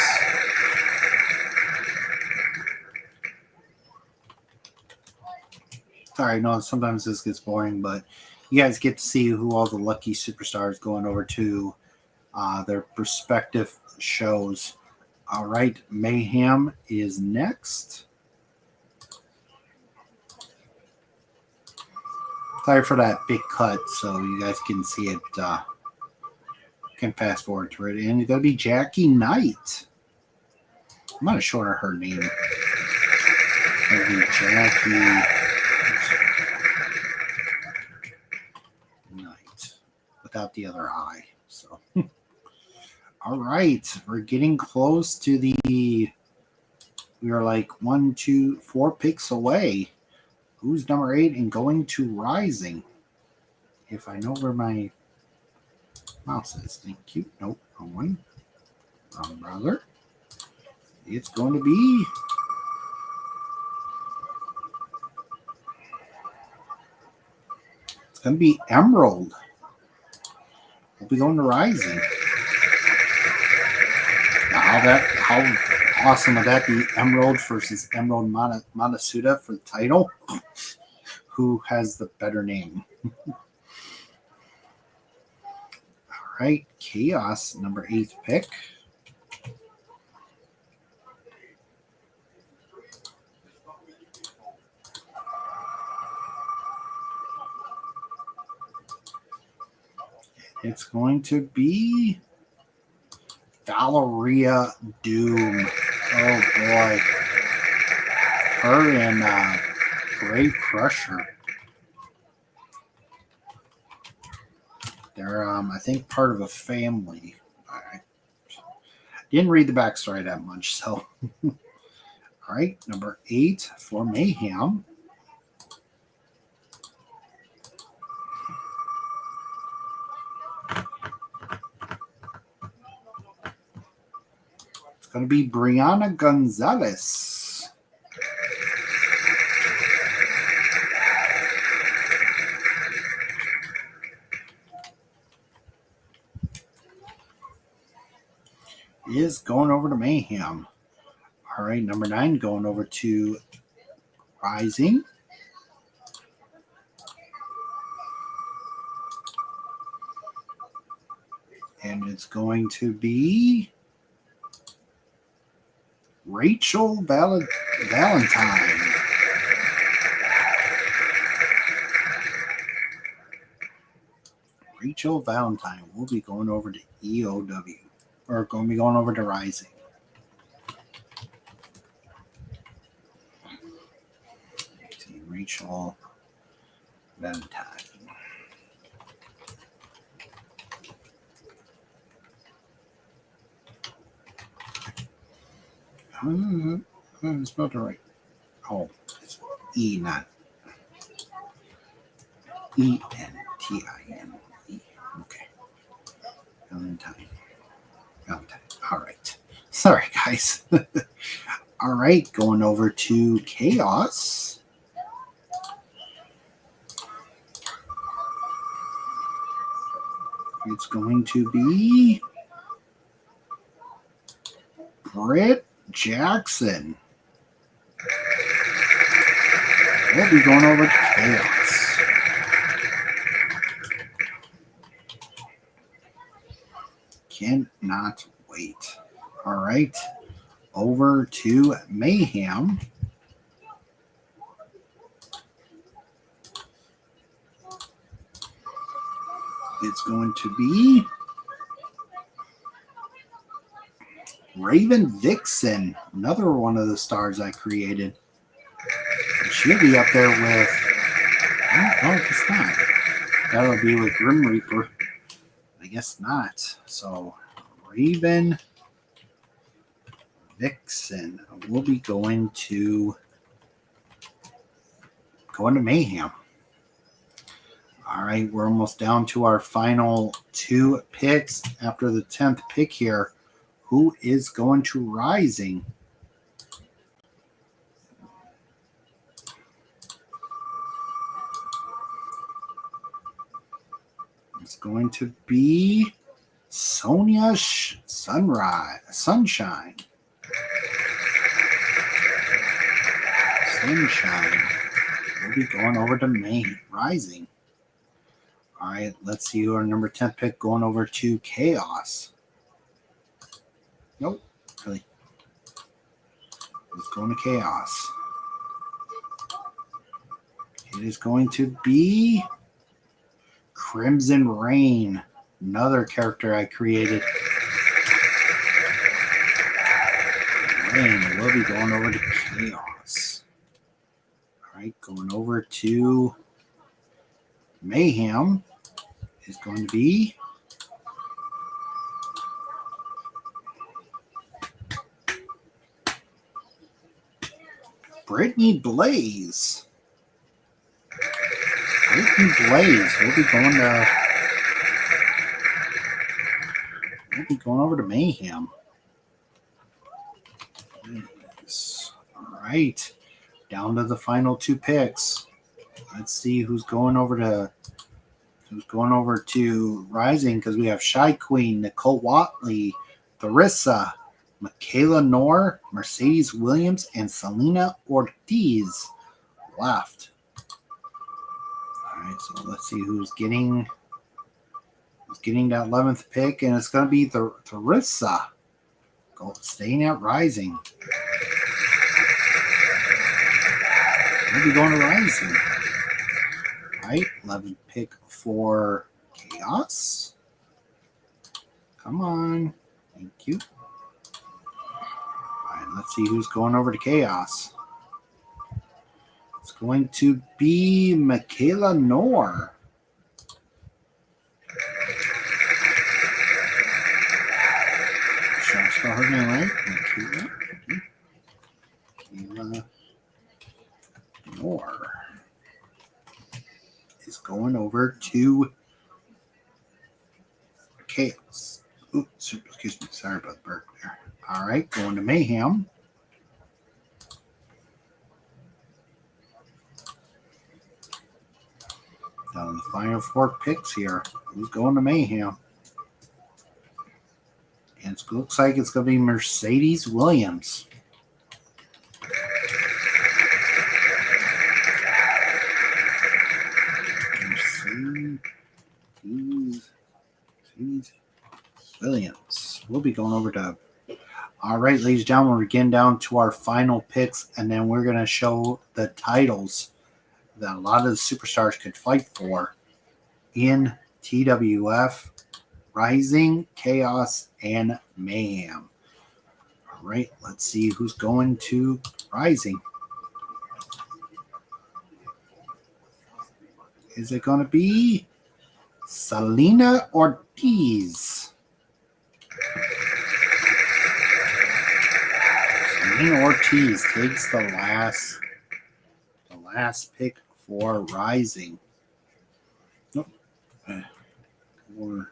Sorry, no, sometimes this gets boring, but you guys get to see who all the lucky superstars going over to their respective shows. All right, Mayhem is next. Sorry for that big cut, so you guys can see it. Can fast forward to it, and it's going to be Jackie Knight. I'm going to shorten her name. It's going to be Jackie Knight without the other eye. So, all right, we're getting close to the. We are like 1, 2, 4 picks away. Who's number 8 and going to Rising? If I know where my mouses. Thank you. Nope, wrong one. Wrong browser. It's going to be Emerald. We'll be going to Rising. Now how awesome would that be? Emerald versus Emerald Matasuda for the title. Who has the better name? All right, Chaos, number 8 pick. It's going to be Valeria Doom. Oh boy. Her and Brave Crusher. They're, I think, part of a family. I didn't read the backstory that much, so. All right, number 8 for Mayhem. It's going to be Brianna Gonzalez. Is going over to Mayhem. All right, number 9 going over to Rising. And it's going to be Rachel Valentine. Rachel Valentine will be going over to EOW. Or going to be going over to Rising. Rachel Valentine. I spelled it right. Oh, it's E, not E-N-T-I-N-E. Okay. Valentine. All right. Sorry, guys. All right, going over to Chaos. It's going to be Britt Jackson. We'll be going over to Chaos. Cannot wait. All right. Over to Mayhem. It's going to be Raven Vixen, another one of the stars I created. She'll be up there with, oh, it's not. That'll be with Grim Reaper. I guess not. So, Raven Vixen will be going to Mayhem. All right, we're almost down to our final 2 picks after the 10th pick here. Who is going to Rising? It's going to be Sonia Sunshine. Sunshine will be going over to Rising. All right, let's see our number 10 pick going over to Chaos. Nope, really. It's going to Chaos. It is going to be Crimson Rain, another character I created. Rain will be going over to Chaos. All right, going over to Mayhem is going to be Brittany Blaze. Brittany Blaze will be going to We'll be going over to Mayhem. Yes. All right. Down to the final 2 picks. Let's see who's going over to Rising, because we have Shy Queen, Nicole Watley, Theresa, Michaela Knorr, Mercedes Williams, and Selena Ortiz left. All right, so let's see who's getting that 11th pick, and it's going to be Theresa staying at Rising. We'll be going to Rising. All right, 11th pick for Chaos. Come on. Thank you. All right, let's see who's going over to Chaos. It's going to be Michaela Knorr. Should I spell her name right? Michaela Knorr is going over to Chaos. Oops, excuse me. Sorry about the burp there. All right, going to Mayhem. Down the final 4 picks here. Who's going to Mayhem? And it looks like it's going to be Mercedes Williams. Mercedes Williams. We'll be going over to. All right, ladies and gentlemen, we're getting down to our final picks, and then we're going to show the titles that a lot of the superstars could fight for in TWF, Rising, Chaos, and Mayhem. All right, let's see who's going to Rising. Is it going to be Selena Ortiz? Selena Ortiz takes the last pick for Rising. Nope. Ortiz.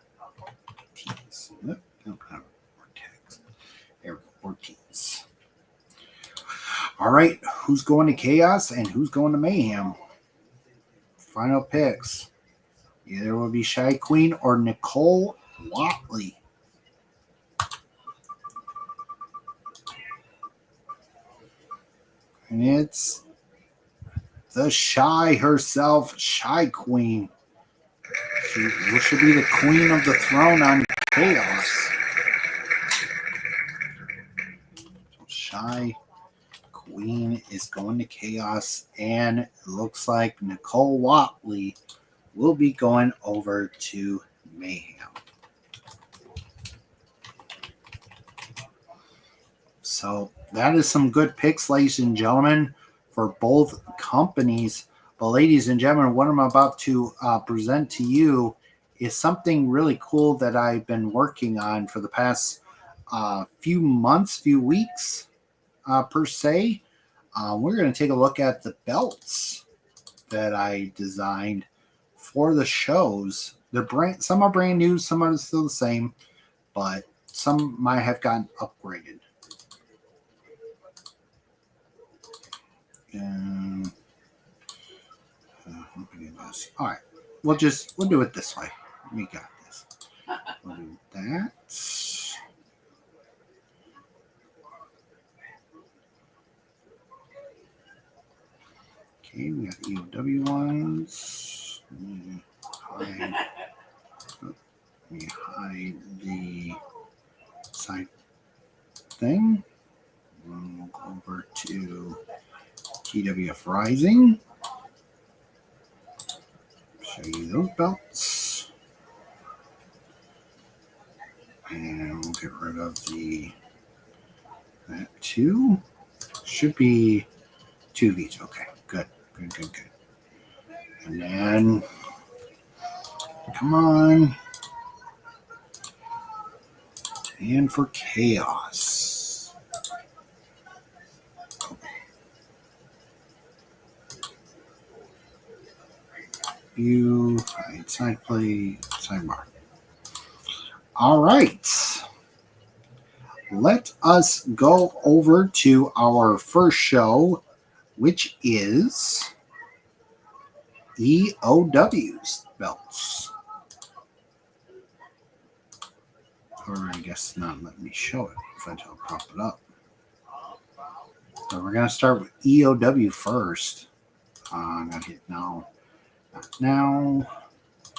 Nope. Nope. Ortiz. All right. Who's going to Chaos and who's going to Mayhem? Final picks. Either will be Shy Queen or Nicole Watley. And it's the Shy herself, Shy Queen. She should be the queen of the throne on Chaos. So Shy Queen is going to Chaos, and it looks like Nicole Watley will be going over to Mayhem. So that is some good picks, ladies and gentlemen, for both companies. But ladies and gentlemen, what I'm about to present to you is something really cool that I've been working on for the past few months, few weeks, per se. We're going to take a look at the belts that I designed for the shows. Some are brand new, some are still the same, but some might have gotten upgraded. All right, we'll do it this way. We got this. We'll do that. Okay, we got EOW ones. Let me hide the side thing. We'll go over to TWF Rising. Show you those belts. And we'll get rid of that too. Should be 2 of each. Okay, good. And then, come on. And for Chaos. You hide side play, sidebar. All right. Let us go over to our first show, which is EOW's belts. Or I guess not let me show it if I don't pop it up. So we're going to start with EOW first. I'm going to hit now. Not now.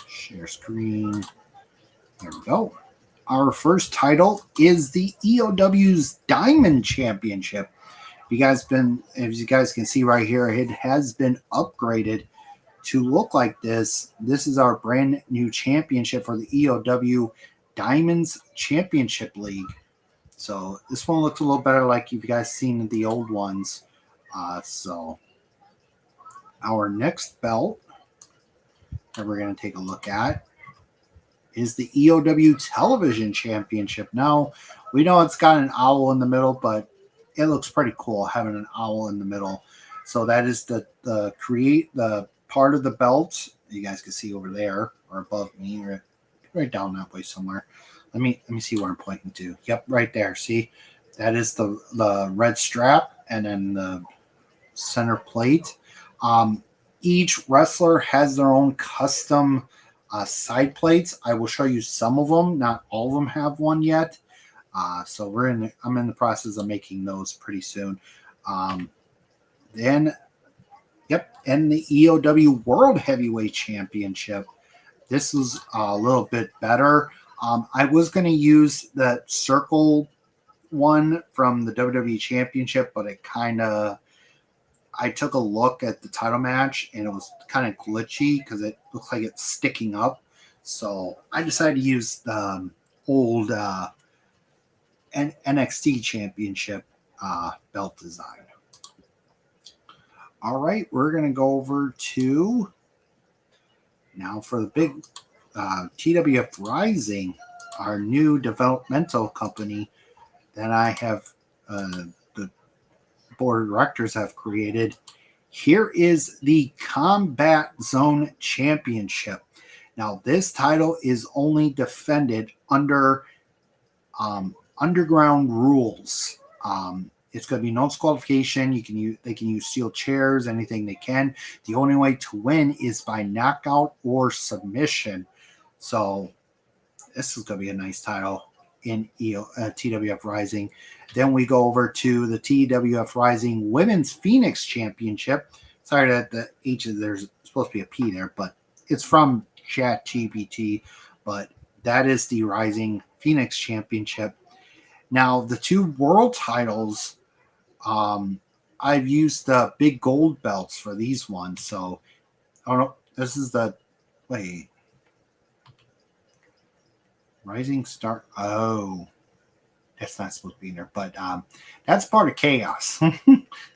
Share screen. There we go. Our first title is the EOW's Diamond Championship. As you guys can see right here, it has been upgraded to look like this. This is our brand new championship for the EOW Diamonds Championship League. So this one looks a little better like you've guys seen the old ones. So our next belt that we're going to take a look at is the EOW Television Championship. Now, we know it's got an owl in the middle, but it looks pretty cool having an owl in the middle. So that is the part of the belt you guys can see over there or above me, or right down that way somewhere. Let me see where I'm pointing to. Yep, right there. See, that is the red strap and then the center plate. Each wrestler has their own custom side plates. I will show you some of them. Not all of them have one yet. So I'm in the process of making those pretty soon. And the EOW World Heavyweight Championship. This is a little bit better. I was going to use that circle one from the WWE Championship, but I took a look at the title match and it was kind of glitchy because it looks like it's sticking up. So I decided to use the old NXT Championship belt design. All right, we're going to go over to now for the big TWF Rising, our new developmental company that I have the board of directors have created. Here is the Combat Zone Championship. Now, this title is only defended under underground rules. It's going to be no disqualification. They can use steel chairs, anything they can. The only way to win is by knockout or submission. So this is going to be a nice title in TWF Rising. Then we go over to the TWF Rising Women's Phoenix Championship. Sorry that the H there's supposed to be a P there, but it's from ChatGPT. But that is the Rising Phoenix Championship. Now the two world titles, I've used the big gold belts for these ones. So I don't know. This is the Rising Star. Oh, that's not supposed to be there, but that's part of Chaos.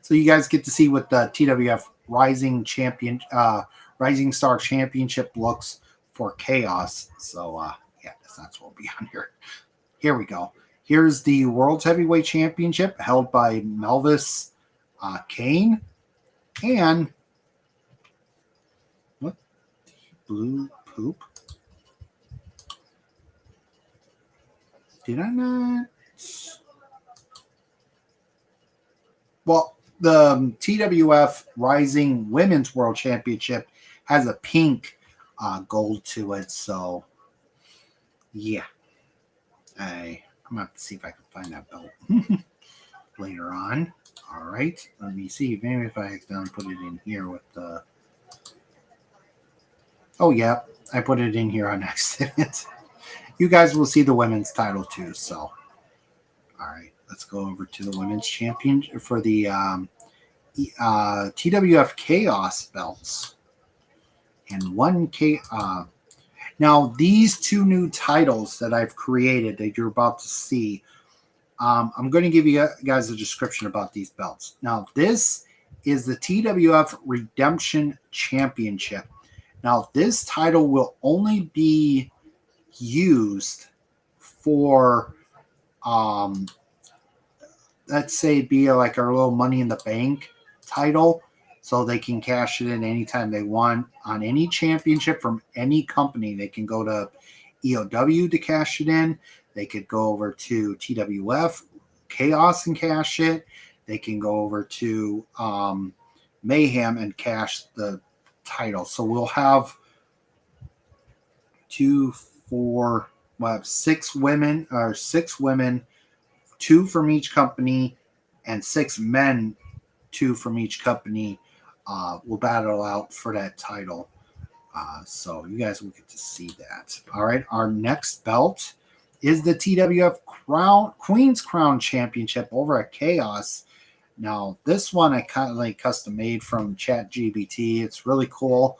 So you guys get to see what the TWF Rising Rising Star Championship looks for Chaos. So yeah, that's not supposed to be on here. Here we go. Here's the World's Heavyweight Championship held by Melvis Kane and what blue poop. Did I not? Well, the TWF Rising Women's World Championship has a pink gold to it. So, yeah. I'm going to have to see if I can find that belt later on. All right. Let me see. Maybe if I accidentally put it in here with the... Oh, yeah. I put it in here on accident. You guys will see the women's title too. So, all right. Let's go over to the women's champion for the TWF Chaos belts. And 1K... Now, these two new titles that I've created that you're about to see, I'm going to give you guys a description about these belts. Now, this is the TWF Redemption Championship. Now, this title will only be used for, let's say, be like our little Money in the Bank title. So they can cash it in anytime they want on any championship from any company. They can go to EOW to cash it in. They could go over to TWF Chaos and cash it. They can go over to Mayhem and cash the title. So we'll have 6 women, 2 from each company, and 6 men, 2 from each company, will battle out for that title. So you guys will get to see that. All right, our next belt is the TWF Queen's Crown Championship over at Chaos. Now, this one I kind of like custom made from ChatGPT. It's really cool.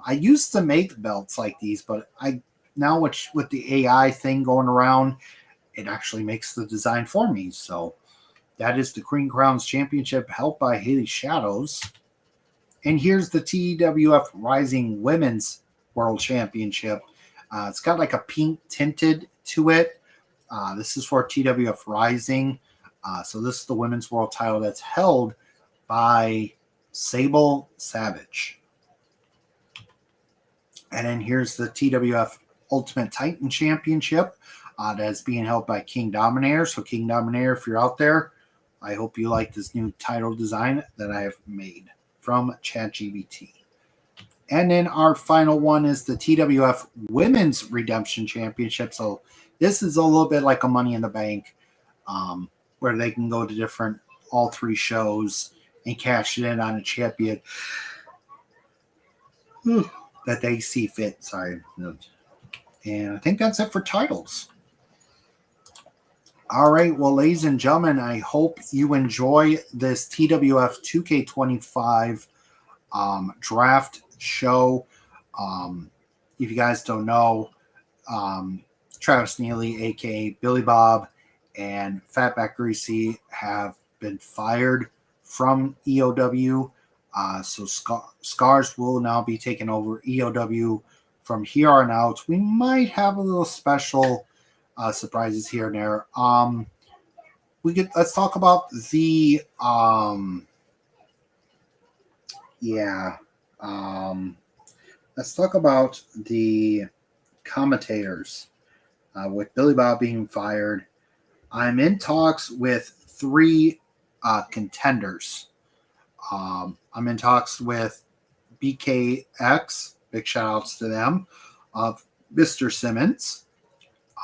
I used to make belts like these, but now with the AI thing going around, it actually makes the design for me. So that is the Queen Crowns Championship, held by Haley Shadows. And here's the TWF Rising Women's World Championship. It's got like a pink tinted to it. This is for TWF Rising. So this is the women's world title that's held by Sable Savage. And then here's the TWF Ultimate Titan Championship that's being held by King Dominator. So King Dominator, if you're out there, I hope you like this new title design that I have made from ChatGPT. And then our final one is the TWF Women's Redemption Championship. So this is a little bit like a Money in the Bank, where they can go to all 3 shows and cash it in on a champion that they see fit. Sorry. And I think that's it for titles. All right. Well, ladies and gentlemen, I hope you enjoy this TWF 2K25 draft show. If you guys don't know, Travis Neely, a.k.a. Billy Bob, and Fatback Greasy have been fired from EOW. So Scars will now be taking over EOW from here on out. We might have a little special surprises here and there. Let's talk about the let's talk about the commentators. With Billy Bob being fired, I'm in talks with 3 contenders. I'm in talks with BKX, big shout outs to them, of Mr. Simmons,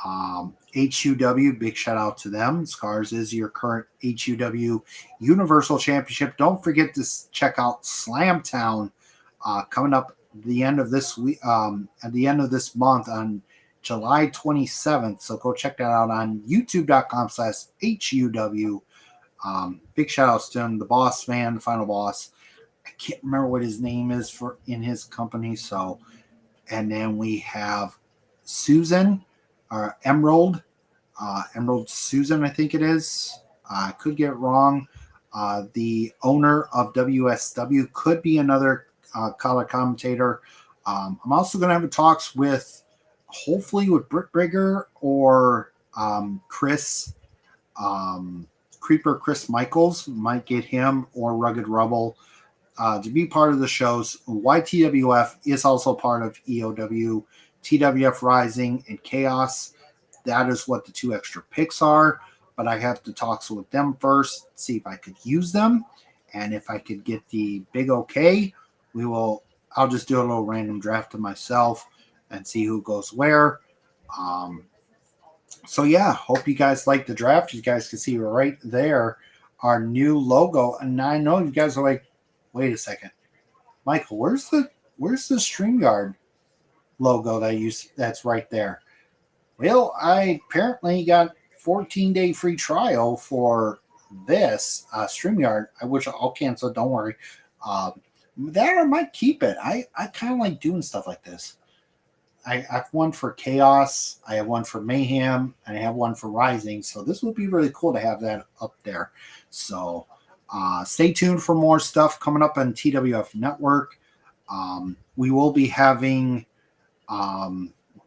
HUW, big shout out to them. Scars is your current HUW Universal Championship. Don't forget to check out Slamtown coming up at the end of this week, at the end of this month on July 27th. So go check that out on youtube.com/HUW. Big shout outs to him, the boss man, the final boss. I can't remember what his name is in his company. So, and then we have Susan, or Emerald Susan, I think it is. I could get it wrong. The owner of WSW could be another color commentator. I'm also going to have talks with, hopefully, with Britt Brigger or Chris. Creeper Chris Michaels, might get him, or Rugged Rubble to be part of the shows. YTWF is also part of EOW, TWF Rising, and Chaos. That is what the 2 extra picks are, but I have to talk with them first, see if I could use them, and if I could get the big okay, I'll just do a little random draft of myself and see who goes where. So yeah, hope you guys like the draft. You guys can see right there our new logo. And I know you guys are like, wait a second, Michael, where's the StreamYard logo that's right there? Well, I apparently got 14-day free trial for this StreamYard, which I'll cancel, don't worry. That I might keep it. I kind of like doing stuff like this. I have one for Chaos, I have one for Mayhem, and I have one for Rising. So this would be really cool to have that up there. So stay tuned for more stuff coming up on TWF Network. We will be having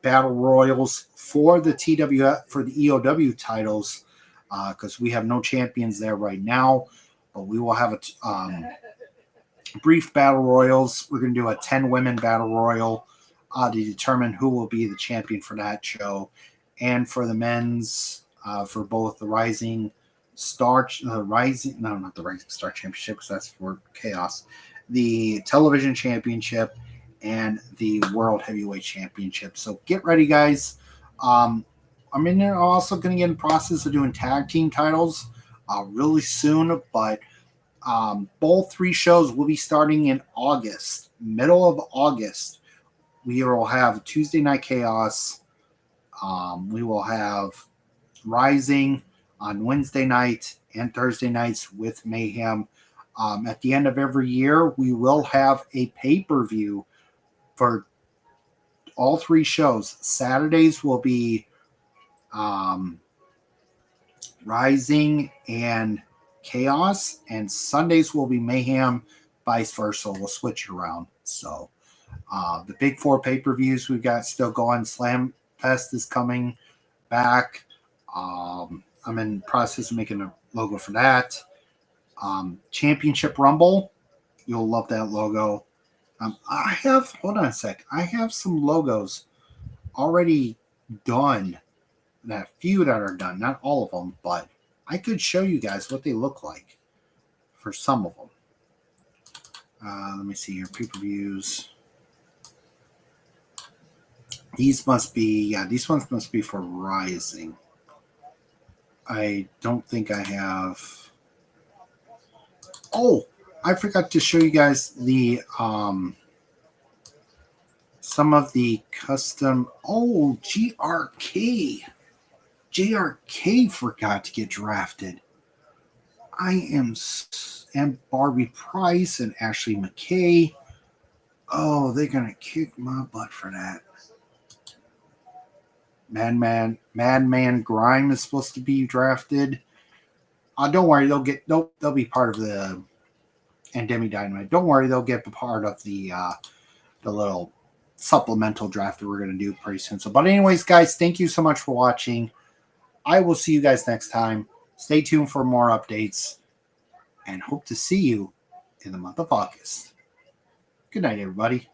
battle royals for the EOW titles because we have no champions there right now. But we will have a brief battle royals. We're going to do a 10 women battle royal. to determine who will be the champion for that show. And for the men's, for both the Rising Star, not the Rising Star Championship, because that's for Chaos, the Television Championship, and the World Heavyweight Championship. So get ready, guys. I'm also going to get in the process of doing tag team titles really soon, but both 3 shows will be starting in August, middle of August. We will have Tuesday Night Chaos. We will have Rising on Wednesday night and Thursday nights with Mayhem. At the end of every year, we will have a pay-per-view for all 3 shows. Saturdays will be Rising and Chaos, and Sundays will be Mayhem, vice versa. We'll switch it around. So the big 4 pay-per-views we've got still going. Slam Fest is coming back. I'm in the process of making a logo for that. Championship Rumble. You'll love that logo. Hold on a sec. I have some logos already done. A few that are done. Not all of them, but I could show you guys what they look like for some of them. Let me see here. Pay-per-views. These must be, these ones must be for Rising. I don't think I have. Oh, I forgot to show you guys the some of the custom. Oh, JRK forgot to get drafted. And Barbie Price and Ashley McKay. Oh, they're gonna kick my butt for that. Madman Grime is supposed to be drafted. Don't worry, they'll be part of the and Demi Dynamite. Don't worry, they'll get part of the little supplemental draft that we're gonna do pretty soon. So, but anyways, guys, thank you so much for watching. I will see you guys next time. Stay tuned for more updates, and hope to see you in the month of August. Good night, everybody.